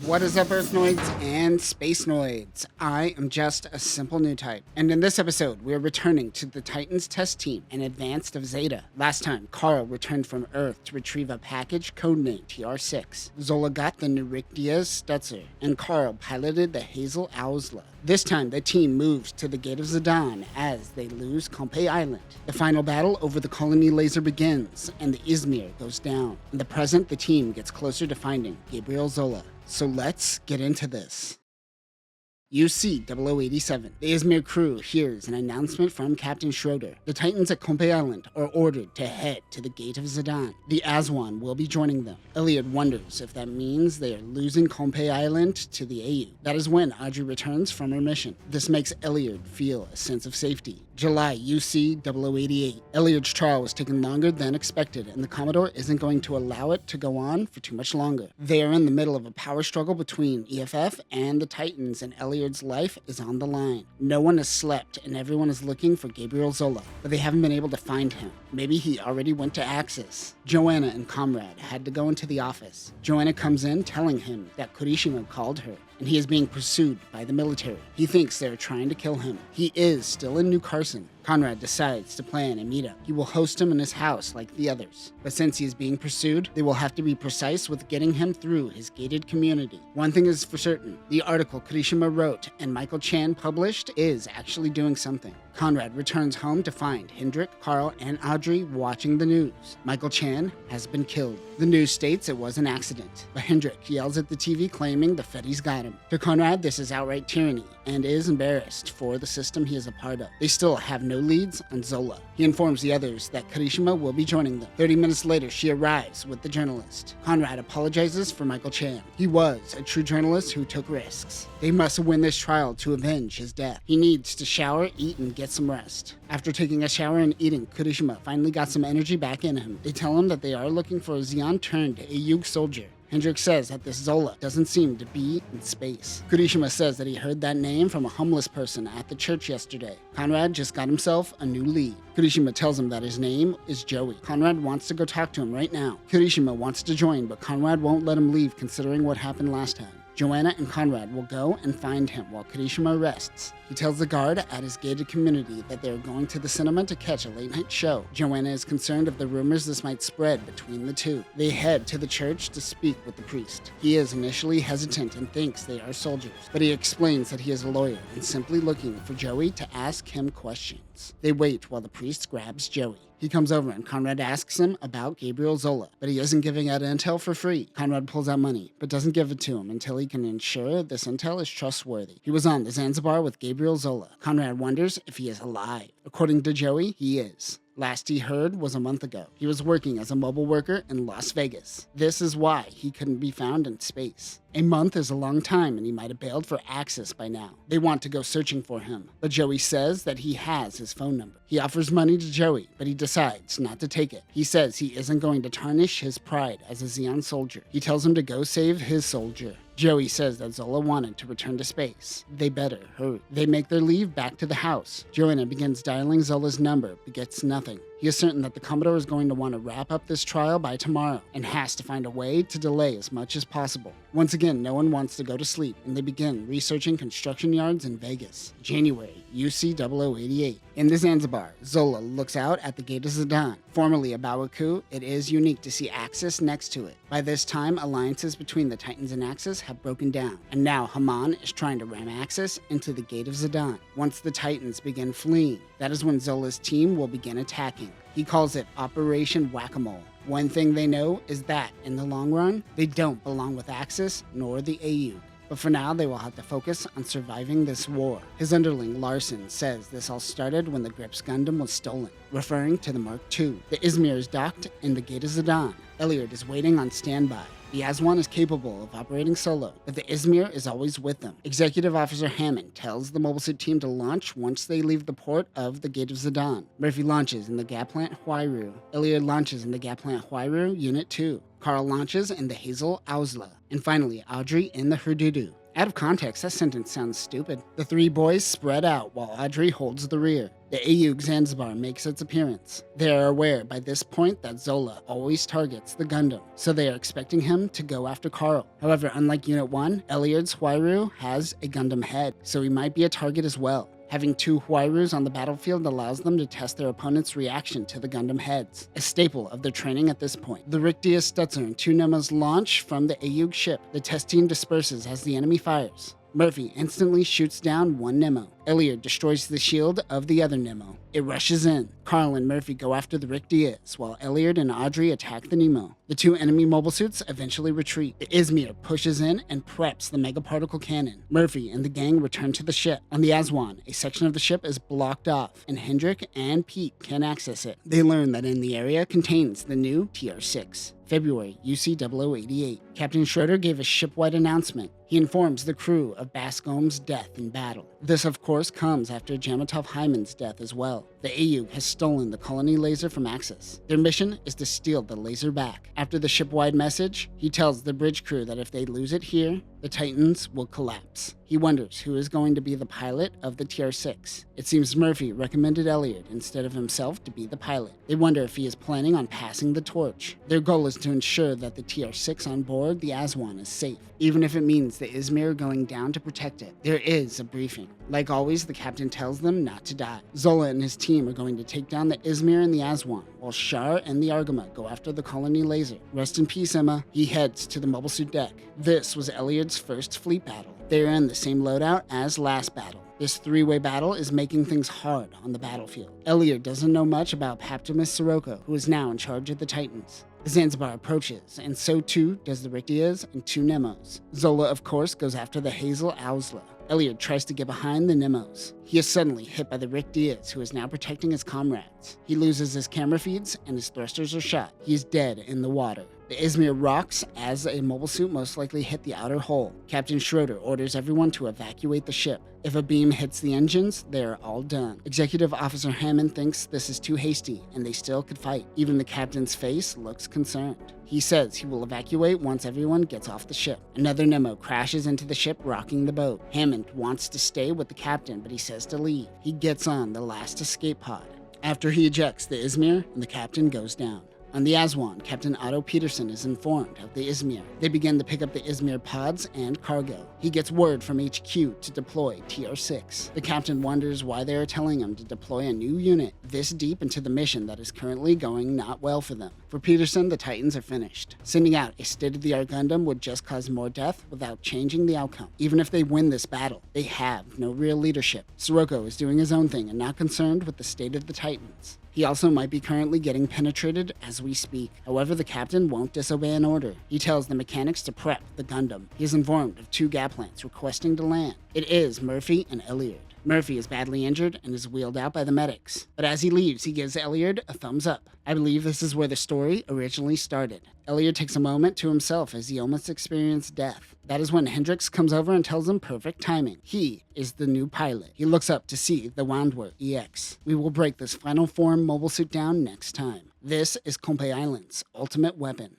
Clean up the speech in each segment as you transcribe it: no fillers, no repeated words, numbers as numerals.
What is up, Earthnoids and Spacenoids? I am just a simple new type, and in this episode, we are returning to the Titans test team and advanced of Zeta. Last time, Carl returned from Earth to retrieve a package codenamed TR6. Zola got the Nurictia Stutzer, and Carl piloted the Hazel Owsla. This time, the team moves to the Gate of Zidane as they lose Compe Island. The final battle over the colony laser begins, and the Izmir goes down. In the present, the team gets closer to finding Gabriel Zola. So let's get into this. UC 0087. The Izmir crew hears an announcement from Captain Schroeder. The Titans at Compe Island are ordered to head to the Gate of Zidane. The Aswan will be joining them. Elliot wonders if that means they are losing Compe Island to the AU. That is when Audrey returns from her mission. This makes Elliot feel a sense of safety. July UC 0088. Elliot's trial was taking longer than expected, and the Commodore isn't going to allow it to go on for too much longer. They are in the middle of a power struggle between EFF and the Titans, and Elliot's life is on the line. No one has slept, and everyone is looking for Gabriel Zola, but they haven't been able to find him. Maybe he already went to Axis. Joanna and Comrade had to go into the office. Joanna comes in telling him that Kurishima called her, and he is being pursued by the military. He thinks they are trying to kill him. He is still in New Carson. Conrad decides to plan a meetup. He will host him in his house like the others. But since he is being pursued, they will have to be precise with getting him through his gated community. One thing is for certain, the article Kurishima wrote and Michael Chan published is actually doing something. Conrad returns home to find Hendrik, Carl, and Audrey watching the news. Michael Chan has been killed. The news states it was an accident, but Hendrik yells at the TV claiming the Feddies got him. To Conrad, this is outright tyranny and is embarrassed for the system he is a part of. They still have no leads on Zola. He informs the others that Kurishima will be joining them. 30 minutes later, she arrives with the journalist. Conrad apologizes for Michael Chan. He was a true journalist who took risks. They must win this trial to avenge his death. He needs to shower, eat, and get some rest. After taking a shower and eating, Kurishima finally got some energy back in him. They tell him that they are looking for a Xi'an turned AUG soldier. Hendrik says that this Zola doesn't seem to be in space. Kurishima says that he heard that name from a homeless person at the church yesterday. Conrad just got himself a new lead. Kurishima tells him that his name is Joey. Conrad wants to go talk to him right now. Kurishima wants to join, but Conrad won't let him leave considering what happened last time. Joanna and Conrad will go and find him while Kurishima rests. He tells the guard at his gated community that they are going to the cinema to catch a late-night show. Joanna is concerned of the rumors this might spread between the two. They head to the church to speak with the priest. He is initially hesitant and thinks they are soldiers, but he explains that he is a lawyer and simply looking for Joey to ask him questions. They wait while the priest grabs Joey. He comes over and Conrad asks him about Gabriel Zola, but he isn't giving out intel for free. Conrad pulls out money, but doesn't give it to him until he can ensure this intel is trustworthy. He was on the Zanzibar with Gabriel Zola. Conrad wonders if he is alive. According to Joey, he is. Last he heard was a month ago. He was working as a mobile worker in Las Vegas. This is why he couldn't be found in space. A month is a long time and he might have bailed for Axis by now. They want to go searching for him, but Joey says that he has his phone number. He offers money to Joey, but he decides not to take it. He says he isn't going to tarnish his pride as a Xi'an soldier. He tells him to go save his soldier. Joey says that Zola wanted to return to space. They better hurry. They make their leave back to the house. Joanna begins dialing Zola's number, but gets nothing. He is certain that the Commodore is going to want to wrap up this trial by tomorrow and has to find a way to delay as much as possible. Once again, no one wants to go to sleep, and they begin researching construction yards in Vegas. January, UC 0088. In the Zanzibar, Zola looks out at the Gate of Zidane. Formerly a Bawaku, it is unique to see Axis next to it. By this time, alliances between the Titans and Axis have broken down, and now Haman is trying to ram Axis into the Gate of Zidane. Once the Titans begin fleeing, that is when Zola's team will begin attacking. He calls it Operation Whack-A-Mole. One thing they know is that, in the long run, they don't belong with Axis nor the AU. But for now, they will have to focus on surviving this war. His underling, Larson, says this all started when the Grips Gundam was stolen, referring to the Mark II. The Izmir is docked in the Gate of Zidane. Elliot is waiting on standby. The Aswan is capable of operating solo, but the Izmir is always with them. Executive Officer Hammond tells the mobile suit team to launch once they leave the port of the Gate of Zidane. Murphy launches in the Gap Plant Huayru. Elliot launches in the Gap Plant Huayru Unit 2. Carl launches in the Hazel Owsla. And finally, Audrey in the Herdudu. Out of context, that sentence sounds stupid. The three boys spread out while Audrey holds the rear. The AUG Zanzibar makes its appearance. They are aware by this point that Zola always targets the Gundam, so they are expecting him to go after Carl. However, unlike Unit 1, Elyard's Huayru has a Gundam head, so he might be a target as well. Having two Huayrus on the battlefield allows them to test their opponent's reaction to the Gundam heads, a staple of their training at this point. The Richtia Stutzer and two Nemos launch from the AUG ship. The test team disperses as the enemy fires. Murphy instantly shoots down one Nemo. Elyard destroys the shield of the other Nemo. It rushes in. Carl and Murphy go after the Richtias, while Elyard and Audrey attack the Nemo. The two enemy mobile suits eventually retreat. The Izmir pushes in and preps the megaparticle cannon. Murphy and the gang return to the ship. On the Aswan, a section of the ship is blocked off, and Hendrik and Pete can access it. They learn that in the area contains the new TR-6. February, UC 0088. Captain Schroeder gave a ship-wide announcement. He informs the crew of Bascom's death in battle. This, of course, comes after Jamatov Hyman's death as well. The AUG has stolen the colony laser from Axis. Their mission is to steal the laser back. After the ship-wide message, he tells the bridge crew that if they lose it here, the Titans will collapse. He wonders who is going to be the pilot of the TR-6. It seems Murphy recommended Elyard instead of himself to be the pilot. They wonder if he is planning on passing the torch. Their goal is to ensure that the TR-6 on board the Aswan is safe, even if it means the Izmir going down to protect it. There is a briefing. Like always, the captain tells them not to die. Zola and his team are going to take down the Izmir and the Aswan, while Shar and the Argama go after the colony laser. Rest in peace, Emma. He heads to the mobile suit deck. This was Elyard's first fleet battle. They are in the same loadout as last battle. This three-way battle is making things hard on the battlefield. Elyard doesn't know much about Paptimus Sirocco, who is now in charge of the Titans. The Zanzibar approaches, and so too does the Richtias and two Nemos. Zola, of course, goes after the Hazel Ausla. Elyard tries to get behind the Nemos. He is suddenly hit by the Richtias, who is now protecting his comrades. He loses his camera feeds, and his thrusters are shot. He is dead in the water. The Izmir rocks as a mobile suit most likely hit the outer hull. Captain Schroeder orders everyone to evacuate the ship. If a beam hits the engines, they are all done. Executive Officer Hammond thinks this is too hasty, and they still could fight. Even the captain's face looks concerned. He says he will evacuate once everyone gets off the ship. Another Nemo crashes into the ship, rocking the boat. Hammond wants to stay with the captain, but he says to leave. He gets on the last escape pod. After he ejects the Izmir, and the captain goes down. On the Aswan, Captain Otto Peterson is informed of the Izmir. They begin to pick up the Izmir pods and cargo. He gets word from HQ to deploy TR-6. The captain wonders why they are telling him to deploy a new unit this deep into the mission that is currently going not well for them. For Peterson, the Titans are finished. Sending out a state-of-the-art Gundam would just cause more death without changing the outcome. Even if they win this battle, they have no real leadership. Sirocco is doing his own thing and not concerned with the state of the Titans. He also might be currently getting penetrated as we speak. However, the captain won't disobey an order. He tells the mechanics to prep the Gundam. He is informed of two Gaplants requesting to land. It is Murphy and Elyard. Murphy is badly injured and is wheeled out by the medics. But as he leaves, he gives Elyard a thumbs up. I believe this is where the story originally started. Elyard takes a moment to himself as he almost experienced death. That is when Hendrix comes over and tells him perfect timing. He is the new pilot. He looks up to see the Wandwer EX. We will break this final form mobile suit down next time. This is Kompe Island's ultimate weapon.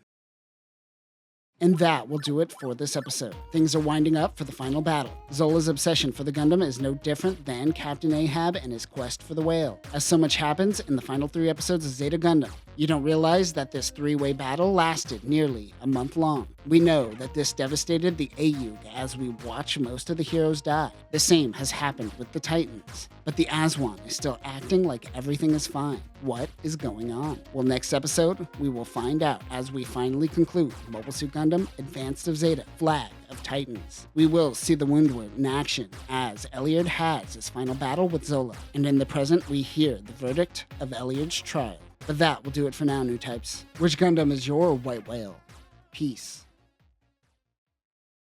And that will do it for this episode. Things are winding up for the final battle. Zola's obsession for the Gundam is no different than Captain Ahab and his quest for the whale. As so much happens in the final 3 episodes of Zeta Gundam, you don't realize that this 3-way battle lasted nearly a month long. We know that this devastated the AUG as we watch most of the heroes die. The same has happened with the Titans. But the Aswan is still acting like everything is fine. What is going on? Well, next episode, we will find out as we finally conclude Mobile Suit Gundam Advanced of Zeta, Flag of Titans. We will see the Woundward in action as Elyard has his final battle with Zola. And in the present, we hear the verdict of Elyard's trial. But that will do it for now, new types. Which Gundam is your white whale? Peace.